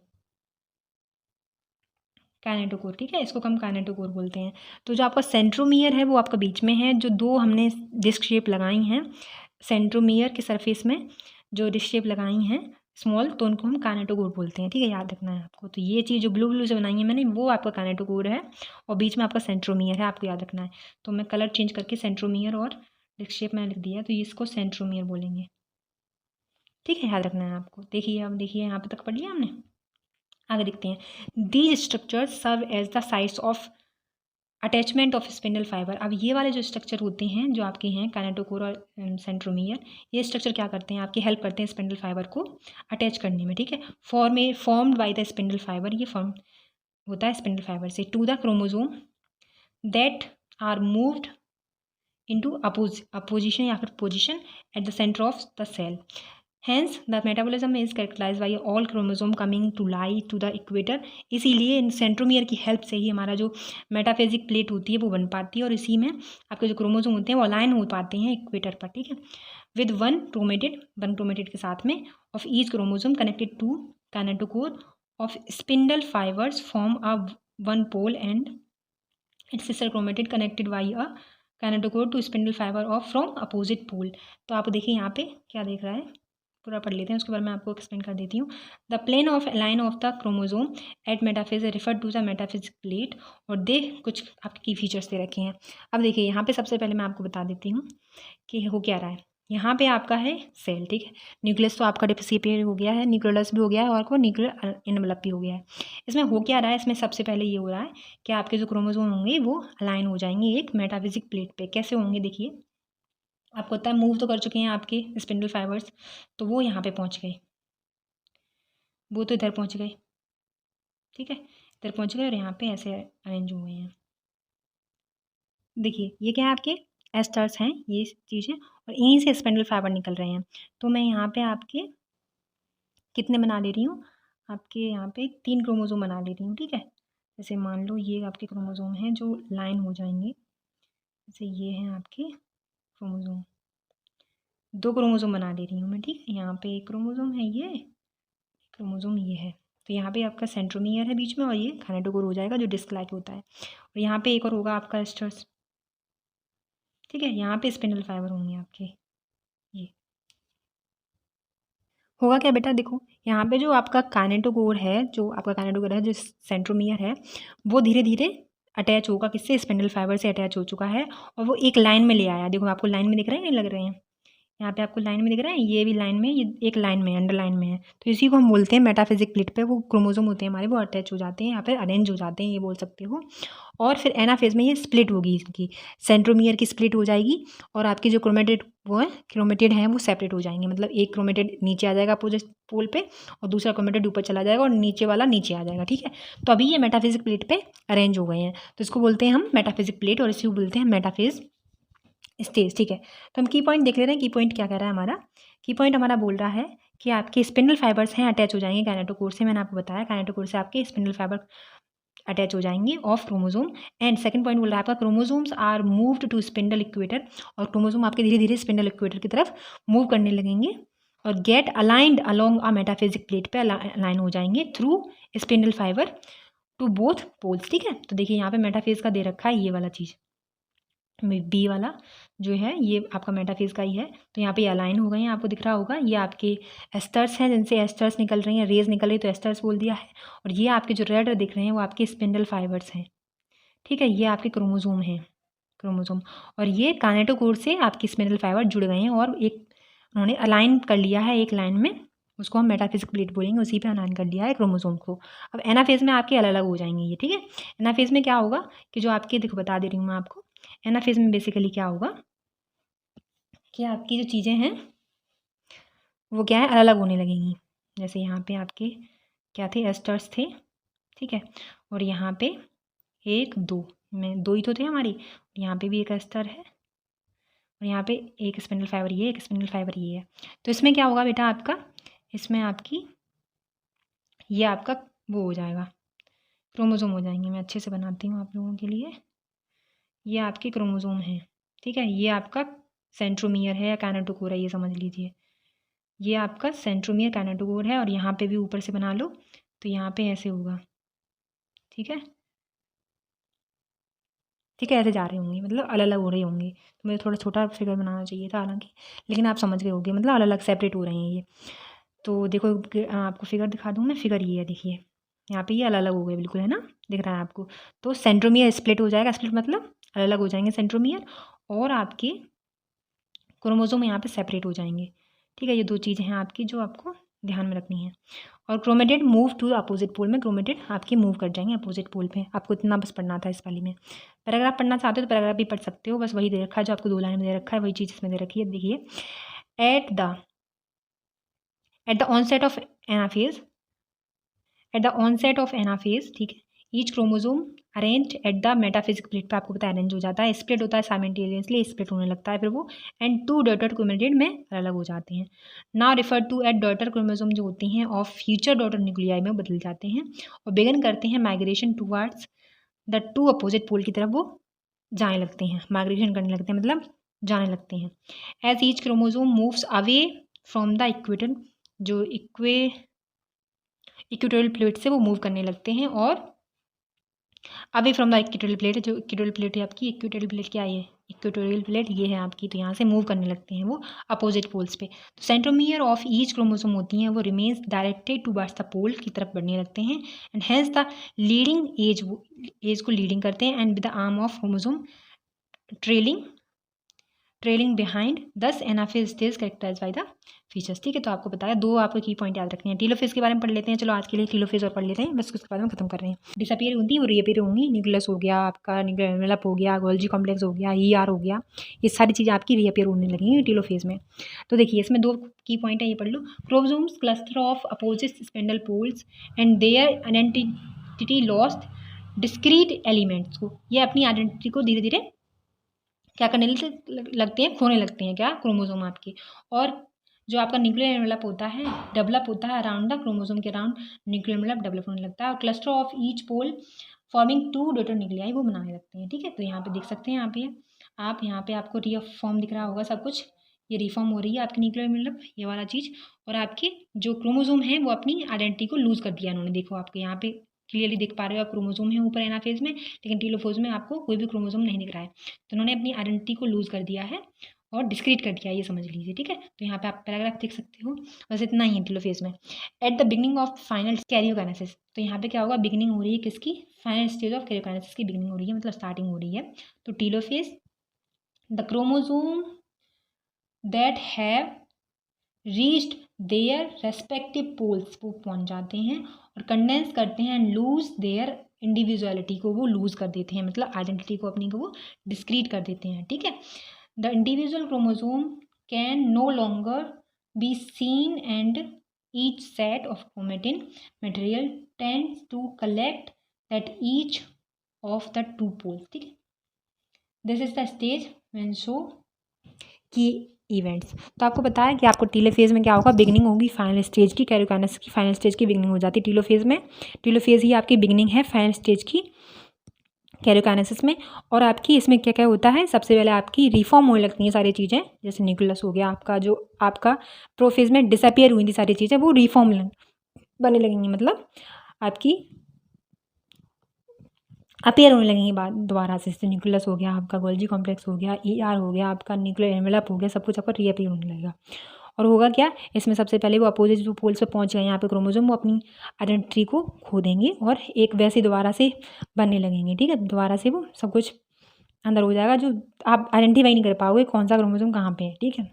काइनेटोकोर, ठीक है, इसको हम काइनेटोकोर बोलते हैं। तो जो आपका सेंट्रोमियर है वो आपका बीच में है, जो 2 हमने डिस्क शेप लगाई हैं सेंट्रोमियर के सरफेस में, जो डिस्क शेप लगाई हैं स्मॉल, तो उनको हम काइनेटोकोर बोलते हैं, ठीक है, याद रखना है आपको। तो ये चीज़ जो ब्लू ब्लू से बनाई है मैंने, वो आपका काइनेटोकोर है, और बीच में आपका सेंट्रोमियर है, आपको याद रखना है। तो मैं कलर चेंज करके सेंट्रोमियर और डिस्क शेप मैंने लिख दिया, तो इसको सेंट्रोमियर बोलेंगे, ठीक है, याद रखना है आपको। देखिए अब देखिए यहाँ पे तक पढ़ लिया हमने, आगे देखते हैं। These structures serve as the sites of attachment of spindle fibre. अब ये वाले जो स्ट्रक्चर होते हैं जो आपके हैं काइनेटोकोर और सेंट्रोमियर, ये स्ट्रक्चर क्या करते हैं, आपकी हेल्प करते हैं स्पिंडल फाइबर को अटैच करने में, ठीक है। Formed by the spindle fibre, ये फॉर्म होता है स्पिंडल फाइबर से, to the chromosome that are moved into opposition या फिर position at the centre of the cell. Hence, the metabolism is characterized by all chromosome coming to lie to the equator। इसीलिए इन centromere की help से ही हमारा जो metaphasic plate होती है वो बन पाती है, और इसी में आपके जो क्रोमोसोम होते हैं वो अलाइन हो पाते हैं इक्वेटर पर, ठीक है, विद वन क्रोमेटिड के साथ में of each chromosome connected to kinetochore of spindle fibres form a one pole and its sister chromatid connected by a kinetochore to spindle fibre of from opposite pole. तो आप देखिए यहाँ पे क्या देख रहा है, पूरा पढ़ लेते हैं, उसके बाद मैं आपको एक्सप्लेन कर देती हूँ। The plane of line of the chromosome at metaphase refer to the metaphysic plate, और दे कुछ आपके की फीचर्स दे रखे हैं। अब देखिए यहाँ पे सबसे पहले मैं आपको बता देती हूँ कि हो क्या रहा है। यहाँ पे आपका है सेल, ठीक है। न्यूक्लियस तो आपका डिसिपेयर हो गया है, न्यूक्लियस भी हो गया है, और को न्यूक्लियर इनवेलप भी हो गया है। इसमें हो क्या रहा है, इसमें सबसे पहले ये हो रहा है कि आपके जो क्रोमोसोम होंगे वो अलाइन हो जाएंगे एक मेटाफिजिक प्लेट पे। कैसे होंगे देखिए, आपको पता है मूव तो कर चुके हैं आपके स्पिंडल फाइबर्स, तो वो यहाँ पे पहुँच गए, वो तो इधर पहुँच गए, ठीक है, इधर पहुँच गए और यहाँ पे ऐसे अरेंज हुए हैं। देखिए ये क्या है, आपके एस्टर्स हैं ये चीज़ें, और इन्हीं से स्पिंडल फाइबर निकल रहे हैं। तो मैं यहाँ पे आपके कितने बना ले रही हूँ, आपके यहाँ पे 3 क्रोमोसोम बना ले रही हूँ, ठीक है। जैसे मान लो ये आपके क्रोमोसोम हैं जो लाइन हो जाएंगे, जैसे ये हैं आपके क्रोमोसोम, 2 क्रोमोसोम बना ले रही हूँ मैं, ठीक है। यहाँ पे एक क्रोमोसोम है, ये क्रोमोसोम ये है, तो यहाँ पे आपका सेंट्रोमियर है बीच में, और ये काइनेटोकोर हो जाएगा जो डिस्क लाइक होता है, और यहाँ पे एक और होगा आपका एस्टर्स, ठीक है। यहाँ पे स्पिंडल फाइबर होंगे आपके, ये होगा क्या बेटा, देखो यहाँ पे जो आपका काइनेटोकोर है, जो आपका काइनेटोकोर है, जो सेंट्रोमियर है, वो धीरे धीरे अटैच होगा किससे, स्पिंडल फाइबर से अटैच हो चुका है, और वो एक लाइन में ले आया। देखो आपको लाइन में दिख रहे हैं, नहीं लग रहे हैं, यहाँ पे आपको लाइन में दिख रहा है, ये भी लाइन में, ये एक लाइन में अंडर लाइन में है, तो इसी को हम बोलते हैं मेटाफिजिक प्लेट पे वो क्रोमोसोम होते हैं हमारे, वो अटैच हो जाते हैं, यहाँ पे अरेंज हो जाते हैं, ये बोल सकते हो। और फिर एनाफेज में ये स्प्लिट होगी, इसकी सेंट्रोमियर की स्प्लिट हो जाएगी, और आपकी जो क्रोमेटिड वो है, क्रोमेटिड हैं वो सेपरेट हो जाएंगे, मतलब एक क्रोमेटिड नीचे आ जाएगा अपोजिट पोल पे, और दूसरा क्रोमेटिड ऊपर चला जाएगा, और नीचे वाला नीचे आ जाएगा, ठीक है। तो अभी ये मेटाफिजिक प्लेट पे अरेंज हो गए हैं, तो इसको बोलते हैं हम मेटाफिजिक प्लेट, और इसको बोलते हैं मेटाफेज स्टेज, ठीक है। तो हम की पॉइंट देख ले रहे हैं, की पॉइंट क्या कह रहा है हमारा, की पॉइंट हमारा बोल रहा है कि आपके स्पिंडल फाइबर्स हैं अटैच हो जाएंगे काइनेटोकोर से। मैंने आपको बताया काइनेटोकोर से आपके स्पिंडल फाइबर अटैच हो जाएंगे of chromosome. And second point बोल रहा है आपका chromosomes are moved to spindle equator, और क्रोमोसोम आपके धीरे धीरे स्पिंडल इक्वेटर की तरफ मूव करने लगेंगे, और get aligned along a metaphysic plate पे अलाइन हो जाएंगे through spindle fibre to both poles, ठीक है। तो देखिए यहाँ पे मेटाफेज का दे रखा है ये वाला चीज़, बी वाला जो है ये आपका मेटाफेज का ही है, तो यहाँ पे अलाइन हो गए हैं, आपको दिख रहा होगा। ये आपके एस्टर्स हैं, जिनसे एस्टर्स निकल रही हैं, रेज निकल रही है, तो एस्टर्स बोल दिया है। और ये आपके जो रेड दिख रहे हैं वो आपके स्पिंडल फाइबर्स हैं, ठीक है। ये आपके क्रोमोसोम हैं, क्रोमोसोम, और ये काइनेटोकोर से आपके स्पिंडल फाइबर जुड़ गए हैं, और एक उन्होंने अलाइन कर लिया है एक लाइन में, उसको हम मेटाफिजिक प्लेट बोलेंगे, उसी पे अलाइन कर लिया है क्रोमोसोम को। अब एनाफेज में आपके अलग अलग हो जाएंगे ये, ठीक है। एनाफेज में क्या होगा कि जो आपके, देखो बता दे रही हूँ मैं आपको, एनाफेज में बेसिकली क्या होगा कि आपकी जो चीज़ें हैं वो क्या है, अलग अलग होने लगेंगी। जैसे यहाँ पे आपके क्या थे, एस्टर्स थे, ठीक है, और यहाँ पे एक दो में दो ही तो थे हमारी, यहाँ पे भी एक एस्टर है, और यहाँ पे एक स्पिंडल फाइबर ये, एक स्पिंडल फाइबर ये है। तो इसमें क्या होगा बेटा आपका, इसमें आपकी ये आपका वो हो जाएगा, क्रोमोसोम हो जाएंगे। मैं अच्छे से बनाती हूँ आप लोगों के लिए, ये आपके क्रोमोसोम हैं, ठीक है। ये आपका सेंट्रोमियर है या काइनेटोकोर है, ये समझ लीजिए। ये आपका सेंट्रोमियर काइनेटोकोर है, और यहाँ पे भी ऊपर से बना लो, तो यहाँ पे ऐसे होगा, ठीक है, ठीक है। ऐसे जा रहे होंगे, मतलब अलग अलग हो रहे होंगे, तो मुझे थोड़ा छोटा फिगर बनाना चाहिए था हालांकि, लेकिन आप समझ गए होंगे, मतलब अलग अलग सेपरेट हो रहे हैं ये। तो देखो आपको फिगर दिखा दूँ मैं, फिगर ये है, देखिए यहाँ पे ये अलग अलग हो गए बिल्कुल, है ना, दिख रहा है आपको। तो सेंट्रोमियर स्प्लिट हो जाएगा, स्प्लिट मतलब अलग अलग हो जाएंगे सेंट्रोमियर, और आपके क्रोमोसोम यहाँ पे सेपरेट हो जाएंगे, ठीक है। ये दो चीज़ें हैं आपकी जो आपको ध्यान में रखनी है। और chromatid move to opposite pole में, क्रोमेटिड आपके मूव कर जाएंगे अपोजिट पोल पे। आपको इतना बस पढ़ना था इस वाली में। पैराग्राफ पढ़ना चाहते हो तो पैराग्राफ भी पढ़ सकते हो, बस वही दे रखा है जो आपको 2 लाइन में दे रखा है, वही चीज़ इसमें दे रखी है। देखिए at the onset of anaphase, at the onset of anaphase, ठीक है, each chromosome arrange at the metaphysic plate पे, आपको पता है अरेंज हो जाता है, स्प्लिट होता है साइमल्टेनियसली, स्प्लिट होने लगता है फिर वो, एंड 2 डॉटर क्रोमेटिड में अलग अलग हो जाते हैं। Now refer to at daughter chromosome जो होती हैं ऑफ फ्यूचर डॉटर न्यूक्लियाई में बदल जाते हैं, और बिगन करते हैं migration towards the 2 opposite pole की तरफ वो जाने लगते हैं, माइग्रेशन करने लगते हैं, मतलब जाने लगते हैं। As each chromosome moves away from the equator, जो इक्वेटोरियल प्लेट से वो मूव करने लगते हैं, और away from the equatorial plate, जो इक्वेटोरियल प्लेट है आपकी, इक्वेटोरियल प्लेट क्या है, इक्वेटोरियल प्लेट ये है आपकी, तो यहाँ से मूव करने लगते हैं वो अपोजिट पोल्स पे। तो सेंट्रोमियर ऑफ ईच क्रोमोसोम होती हैं वो remains directed towards the pole की तरफ बढ़ने लगते हैं, and has the leading edge को लीडिंग करते हैं, and with the arm of chromosome trailing behind, this anaphase stage characterize by the features. ठीक है, तो आपको बताया दो आपको की पॉइंट याद रखने हैं। टीलोफेज के बारे में पढ़ लेते हैं, चलो आज के लिए टीलोफेज और पढ़ लेते हैं, बस उसके बाद में खत्म कर रहे हैं। डिसअपियर होती है वो रीअपियर होंगी, न्यूक्लियस हो गया आपका, न्यूक्लियस हो गया, गोल्जी कॉम्प्लेक्स हो गया, ER हो गया, ये सारी चीज़ें आपकी रीअपियर होने लगेंगी टीलोफेज में। तो देखिए इसमें दो की पॉइंट है, ये पढ़ लो। Chromosomes cluster of opposite spindle poles and their identity lost discrete elements को, ये अपनी आइडेंटिटी को धीरे धीरे क्या करने लगते हैं, खोने लगते हैं, क्या क्रोमोसोम आपके। और जो आपका न्यूक्लियर एनवेलप होता है, डेवलप होता है अराउंड द क्रोमोसोम के अराउंड न्यूक्लियर एनवेलप डेवलप होने लगता है, और cluster of each pole forming 2 daughter nuclei वो बनाने लगते हैं। ठीक है, तो यहाँ पे देख सकते हैं आप यहाँ पे आपको रीफॉर्म दिख रहा होगा सब कुछ, ये रिफॉर्म हो रही है आपकी न्यूक्लियर एनवेलप, ये वाला चीज़। और आपके जो क्रोमोसोम है वो अपनी आइडेंटिटी को लूज कर दिया इन्होंने, देखो आपके यहाँ पे क्लियरली देख पा रहे हो आप, क्रोमोसोम है ऊपर एनाफेज में, लेकिन टीलोफेज में आपको कोई भी क्रोमोसोम नहीं दिख रहा है। तो उन्होंने अपनी आइडेंटिटी को लूज कर दिया है और डिस्क्रीट कर दिया है, ये समझ लीजिए। ठीक है, तो यहाँ पे आप पैराग्राफ देख सकते हो, बस इतना ही है टीलोफेज में। At the beginning of final karyokinesis, तो यहाँ पे क्या होगा, बिगनिंग हो रही है किसकी, फाइनल स्टेज ऑफ कैरियोकाइनेसिस की बिगनिंग हो रही है, मतलब स्टार्टिंग हो रही है। तो telophase, the chromosome that have reached their respective poles, वो पहुंच जाते हैं और कंडेंस करते हैं, एंड लूज देयर इंडिविजुअलिटी को वो लूज कर देते हैं, मतलब आइडेंटिटी को अपनी को वो डिस्क्रीट कर देते हैं। ठीक है, the individual chromosome can no longer be seen, and each set of chromatin material tends to collect that each of the 2 poles. ठीक है, this is the stage when show key events. तो आपको बताया कि आपको टीलोफेज में क्या होगा, बिगनिंग होगी फाइनल स्टेज की, कैरियोकाइनेसिस की फाइनल स्टेज की बिगनिंग हो जाती है टीलोफेज में। टीलोफेज ही आपकी बिगनिंग है फाइनल स्टेज की कैरियोकाइनेसिस में। और आपकी इसमें क्या क्या होता है, सबसे पहले आपकी रिफॉर्म होने लगती हैं सारी चीज़ें, जैसे न्यूक्लियस हो गया आपका, जो आपका प्रोफेज में डिसअपियर हुई थी सारी चीज़ें, वो रिफॉर्म बनने लगेंगी, मतलब आपकी अपीयर होने लगेंगे बाद दोबारा से। जैसे न्यूक्लियस हो गया आपका, गोल्जी कॉम्प्लेक्स हो गया, ER हो गया आपका, न्यूक्लियर एनवेलप हो गया, सब कुछ आपका रीअपीयर होने लगेगा। और होगा क्या, इसमें सबसे पहले वो अपोजिट जो पोल्स पे पहुंच गए यहाँ पे क्रोमोसोम, वो अपनी आइडेंटिटी को खो देंगे और एक वैसे दोबारा से बनने लगेंगे। ठीक है, दोबारा से वो सब कुछ अंदर हो जाएगा, जो आप आइडेंटिफाई नहीं कर पाओगे कौन सा क्रोमोसोम कहाँ पे है। ठीक है,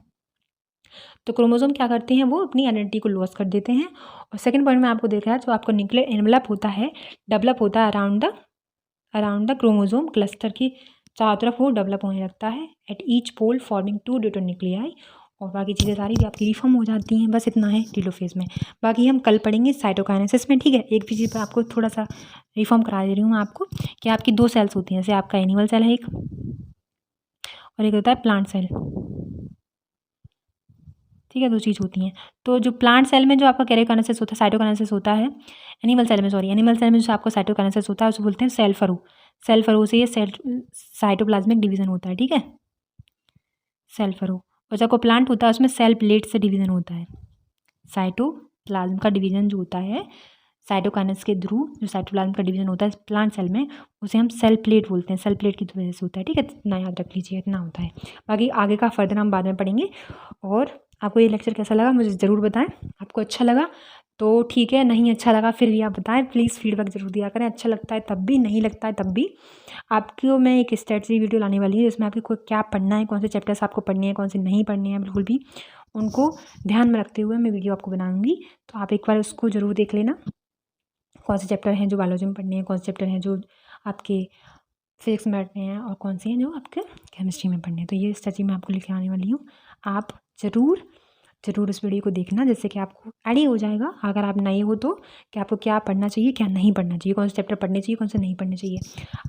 तो क्रोमोसोम क्या करते हैं, वो अपनी आइडेंटिटी को लॉस कर देते हैं। और सेकंड पॉइंट में आपको देख रहा है, जो आपका न्यूक्लियर एनवेलप होता है, डेवलप होता है अराउंड द क्रोमोसोम क्लस्टर की चारों तरफ वो डेवलप होने लगता है, at each pole forming 2 daughter nuclei, और बाकी चीज़ें सारी भी आपकी रिफॉर्म हो जाती हैं। बस इतना है टीलोफेज में, बाकी हम कल पढ़ेंगे साइटोकाइनेसिस में। ठीक है, एक भी चीज़ पर आपको थोड़ा सा रिफॉर्म करा दे रही हूँ मैं आपको, कि आपकी 2 सेल्स होती हैं, जैसे आपका एनिमल सेल है एक, और एक होता है प्लांट सेल। ठीक है, 2 चीज़ होती हैं। तो जो प्लांट सेल में जो आपका कैरियोकाइनेसिस होता है, साइटोकाइनेसिस होता है, एनिमल सेल में जो आपका साइटोकाइनेसिस होता है उसे बोलते हैं सेल फरो। सेल फरो से ये साइटोप्लाज्मिक डिवीजन होता है। ठीक है, सेल फरो। और जब को प्लांट होता है उसमें सेल प्लेट से डिवीजन होता है। साइटोप्लाज्म का डिवीजन जो होता है साइटोकाइनेसिस के थ्रू, जो साइटोप्लाज्म का डिवीजन होता है प्लांट सेल में, उसे हम सेल प्लेट बोलते हैं। सेल प्लेट की वजह से होता है। ठीक है, इतना याद रख लीजिए, इतना होता है। बाकी आगे का फर्दर हम बाद में पढ़ेंगे। और आपको ये लेक्चर कैसा लगा मुझे ज़रूर बताएं। आपको अच्छा लगा तो ठीक है, नहीं अच्छा लगा फिर भी आप बताएं, प्लीज़ फीडबैक ज़रूर दिया करें। अच्छा लगता है तब भी, नहीं लगता है तब भी। आपको मैं एक स्ट्रेटजी वीडियो लाने वाली हूँ जिसमें आपको क्या पढ़ना है, कौन से चैप्टर्स आपको पढ़ने हैं, कौन से नहीं पढ़ने हैं, बिल्कुल भी उनको ध्यान में रखते हुए मैं वीडियो आपको बनाऊँगी। तो आप एक बार उसको ज़रूर देख लेना, कौन से चैप्टर हैं जो बायोलॉजी में पढ़ने हैं, कौन से चैप्टर हैं जो आपके फिजिक्स में पढ़ने हैं, और कौन से हैं जो आपके केमिस्ट्री में पढ़ने हैं। तो ये स्ट्रेटजी मैं आपको लेके आने वाली हूँ। आप ज़रूर इस वीडियो को देखना, जिससे कि आपको आइडिया हो जाएगा, अगर आप नए हो तो, कि आपको क्या पढ़ना चाहिए, क्या नहीं पढ़ना चाहिए, कौन से चैप्टर पढ़ने चाहिए, कौन से नहीं पढ़ने चाहिए।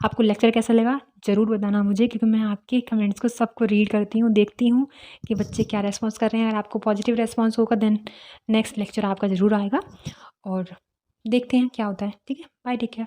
आपको लेक्चर कैसा लगा ज़रूर बताना मुझे, क्योंकि मैं आपके कमेंट्स को सबको रीड करती हूँ, देखती हूँ कि बच्चे क्या रेस्पॉन्स कर रहे हैं। अगर आपको पॉजिटिव रेस्पॉन्स होगा देन नेक्स्ट लेक्चर आपका ज़रूर आएगा, और देखते हैं क्या होता है। ठीक है, बाय, टेक केयर।